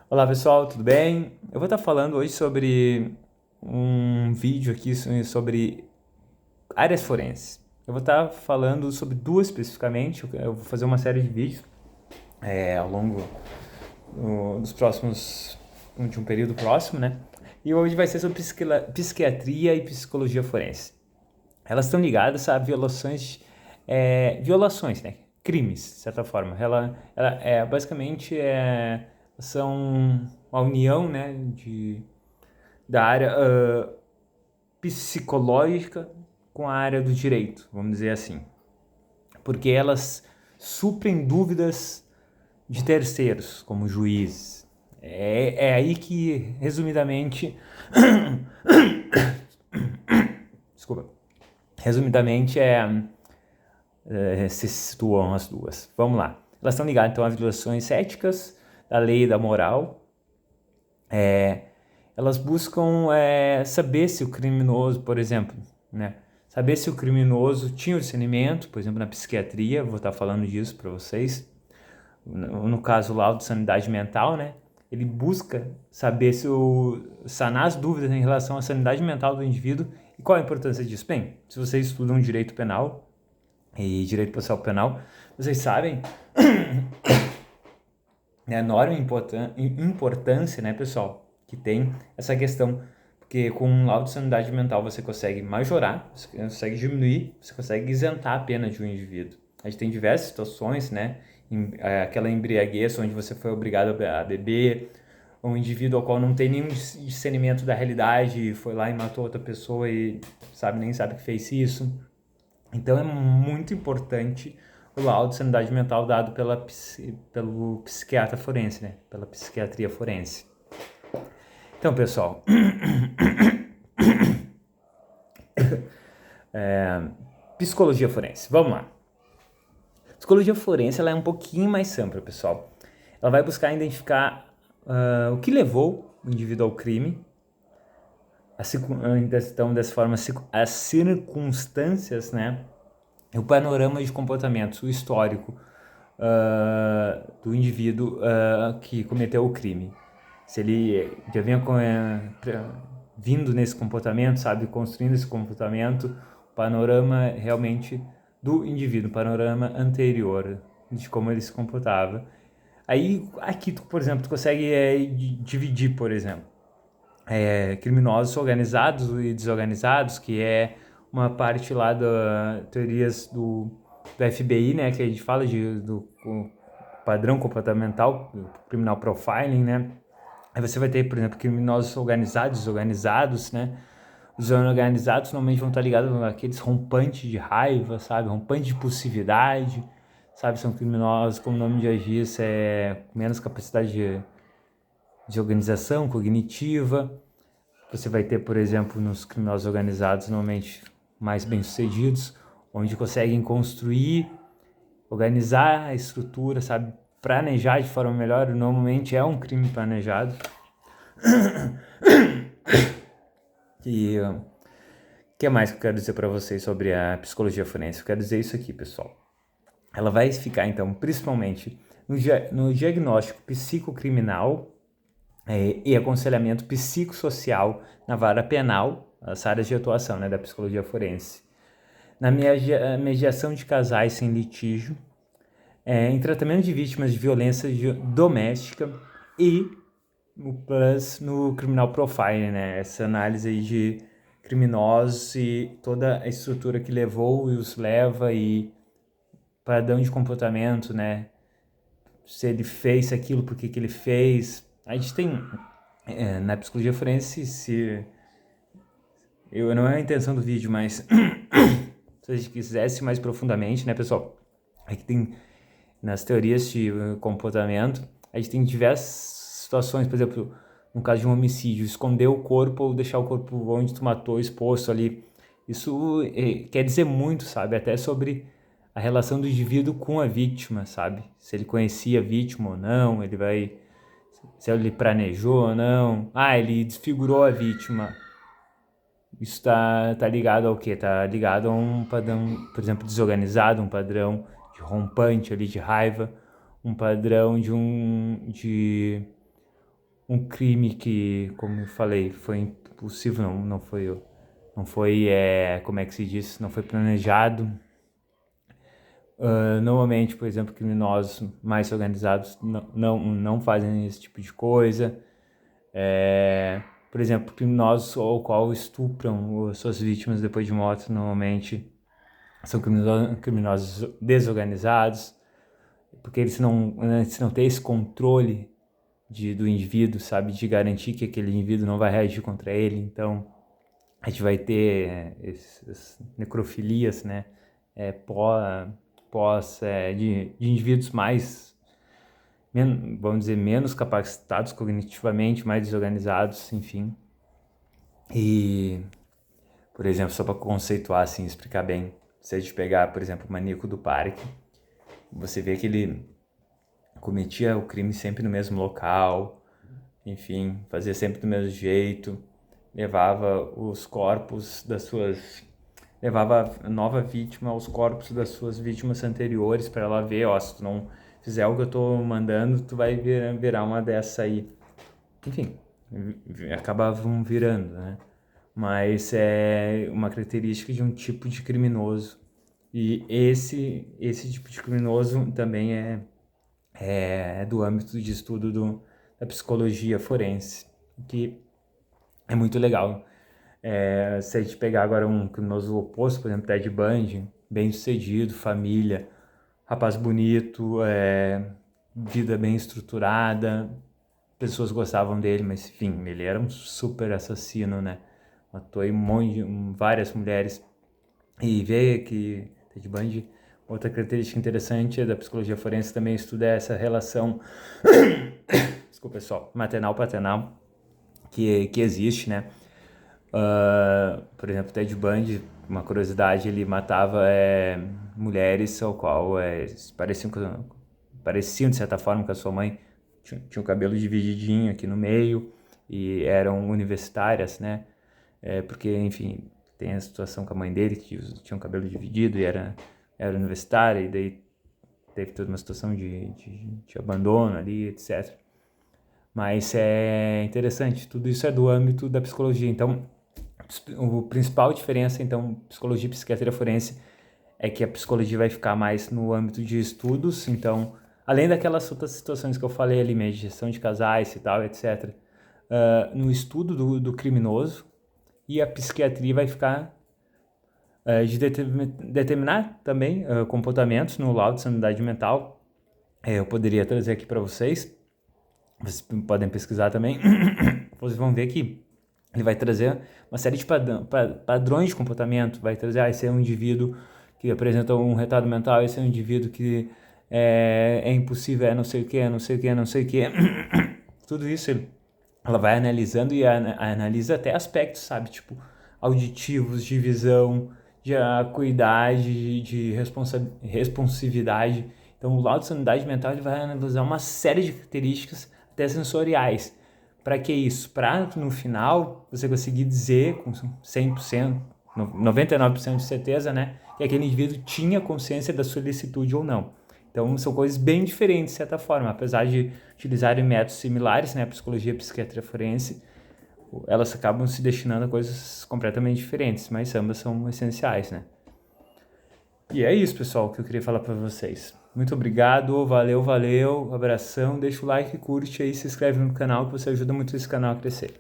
Olá pessoal, tudo bem? Eu vou estar falando hoje sobre um vídeo aqui sobre áreas forenses. Eu vou estar falando sobre duas especificamente. Eu vou fazer uma série de vídeos ao longo dos próximos, de um período próximo, né? E hoje vai ser sobre psiquiatria e psicologia forense. Elas estão ligadas a violações, né? Crimes, de certa forma. Ela basicamente são uma união, né, da área psicológica com a área do direito, vamos dizer assim. Porque elas suprem dúvidas de terceiros, como juízes. É aí que, resumidamente, desculpa, resumidamente se situam as duas. Vamos lá. Elas estão ligadas, então, às violações éticas da lei e da moral. Elas buscam saber se o criminoso, por exemplo, né? Saber se o criminoso tinha o discernimento, por exemplo, na psiquiatria, vou estar falando disso para vocês. No caso lá de sanidade mental, né? Ele busca saber sanar as dúvidas em relação à sanidade mental do indivíduo. E qual a importância disso? Bem, se vocês estudam direito penal e direito processual penal, vocês sabem a enorme importância, né, pessoal, que tem essa questão, porque com um laudo de sanidade mental você consegue majorar, você consegue diminuir, você consegue isentar a pena de um indivíduo. A gente tem diversas situações, né, aquela embriaguez onde você foi obrigado a beber, um indivíduo ao qual não tem nenhum discernimento da realidade, foi lá e matou outra pessoa e nem sabe que fez isso. Então é muito importante o laudo de sanidade mental dado pelo psiquiatra forense, né? Pela psiquiatria forense. Então, pessoal, psicologia forense. Vamos lá. Psicologia forense ela é um pouquinho mais ampla, pessoal. Ela vai buscar identificar o que levou o indivíduo ao crime, então, dessa forma, as circunstâncias, né? O panorama de comportamentos, o histórico do indivíduo que cometeu o crime. Se ele já vinha vindo nesse comportamento, sabe, construindo esse comportamento, o panorama realmente do indivíduo, o panorama anterior de como ele se comportava. Aí, aqui, por exemplo, tu consegue dividir, por exemplo, criminosos organizados e desorganizados, que é uma parte lá das teorias do FBI, né, que a gente fala do padrão comportamental, do criminal profiling, né. Aí você vai ter, por exemplo, criminosos organizados, desorganizados, né. Os organizados normalmente vão estar ligados àqueles rompantes de raiva, sabe, rompantes de impulsividade, sabe, são criminosos, como o nome já diz, menos capacidade de organização cognitiva. Você vai ter, por exemplo, nos criminosos organizados, normalmente mais bem-sucedidos, onde conseguem construir, organizar a estrutura, sabe? Planejar de forma melhor, normalmente é um crime planejado. E o que mais que eu quero dizer para vocês sobre a psicologia forense? Eu quero dizer isso aqui, pessoal. Ela vai ficar, então, principalmente no diagnóstico psicocriminal e aconselhamento psicossocial na vara penal, as áreas de atuação, né, da psicologia forense. Na mediação de casais sem litígio, em tratamento de vítimas de violência doméstica e no criminal profiling, né, essa análise aí de criminosos e toda a estrutura que levou e os leva e padrão de comportamento, né, se ele fez aquilo, por que ele fez. A gente tem na psicologia forense, não é a intenção do vídeo, mas se a gente quisesse mais profundamente, né, pessoal, aqui tem nas teorias de comportamento, a gente tem diversas situações, por exemplo, no caso de um homicídio, esconder o corpo ou deixar o corpo onde tu matou exposto ali. Isso quer dizer muito, sabe, até sobre a relação do indivíduo com a vítima, sabe, se ele conhecia a vítima ou não, se ele planejou ou não. Ele desfigurou a vítima. Isso tá ligado ao quê? Tá ligado a um padrão, por exemplo, desorganizado, um padrão de rompante ali, de raiva, um padrão de um crime que, como eu falei, foi impulsivo, não foi, como é que se diz, não foi planejado. Normalmente, por exemplo, criminosos mais organizados não fazem esse tipo de coisa. Por exemplo, criminosos ao qual estupram suas vítimas depois de mortos, normalmente são criminosos desorganizados, porque eles não têm esse controle do indivíduo, sabe, de garantir que aquele indivíduo não vai reagir contra ele. Então, a gente vai ter essas necrofilias, né, de indivíduos vamos dizer, menos capacitados cognitivamente, mais desorganizados, enfim. E, por exemplo, só para conceituar, assim, explicar bem, se a gente pegar, por exemplo, o maníaco do parque, você vê que ele cometia o crime sempre no mesmo local, enfim, fazia sempre do mesmo jeito, levava a nova vítima aos corpos das suas vítimas anteriores para ela ver, ó, se tu não fizer o que eu tô mandando, tu vai virar uma dessa aí. Enfim, acabavam virando, né? Mas é uma característica de um tipo de criminoso. E esse tipo de criminoso também é do âmbito de estudo da psicologia forense, que é muito legal. Se a gente pegar agora um criminoso oposto, por exemplo, Ted Bundy, bem sucedido, família, rapaz bonito, vida bem estruturada, pessoas gostavam dele, mas enfim, ele era um super assassino, né? Matou aí várias mulheres. E ver que Ted Bundy, outra característica interessante da psicologia forense também estuda essa relação, desculpa pessoal, maternal-paternal que existe, né? Por exemplo, Ted Bundy, uma curiosidade, ele matava mulheres ao qual pareciam de certa forma com a sua mãe, tinha o cabelo divididinho aqui no meio e eram universitárias, né? Porque, enfim, tem a situação com a mãe dele, que tinha um cabelo dividido e era universitária, e daí teve toda uma situação de abandono ali, etc. Mas é interessante, tudo isso é do âmbito da psicologia. Então, a principal diferença, então, psicologia e psiquiatria forense é que a psicologia vai ficar mais no âmbito de estudos. Então, além daquelas outras situações que eu falei ali, mediação de casais e tal, etc., no estudo do criminoso, e a psiquiatria vai ficar de determinar também comportamentos no laudo de sanidade mental. Eu poderia trazer aqui para vocês podem pesquisar também. Vocês vão ver que ele vai trazer uma série de padrões de comportamento, vai trazer, esse é um indivíduo que apresenta um retardo mental, esse é um indivíduo que é impossível, não sei o que, não sei o que, não sei o que. Tudo isso ela vai analisando e analisa até aspectos, sabe, tipo auditivos, de visão, de acuidade, de responsividade. Então, o laudo de sanidade mental ele vai analisar uma série de características até sensoriais. Para que isso? Para no final você conseguir dizer com 100%, 99% de certeza, né, que aquele indivíduo tinha consciência da sua ilicitude ou não. Então, são coisas bem diferentes, de certa forma, apesar de utilizarem métodos similares, né, psicologia e psiquiatria forense, elas acabam se destinando a coisas completamente diferentes, mas ambas são essenciais, né? E é isso, pessoal, que eu queria falar para vocês. Muito obrigado, valeu, abração, deixa o like, curte aí, se inscreve no canal que você ajuda muito esse canal a crescer.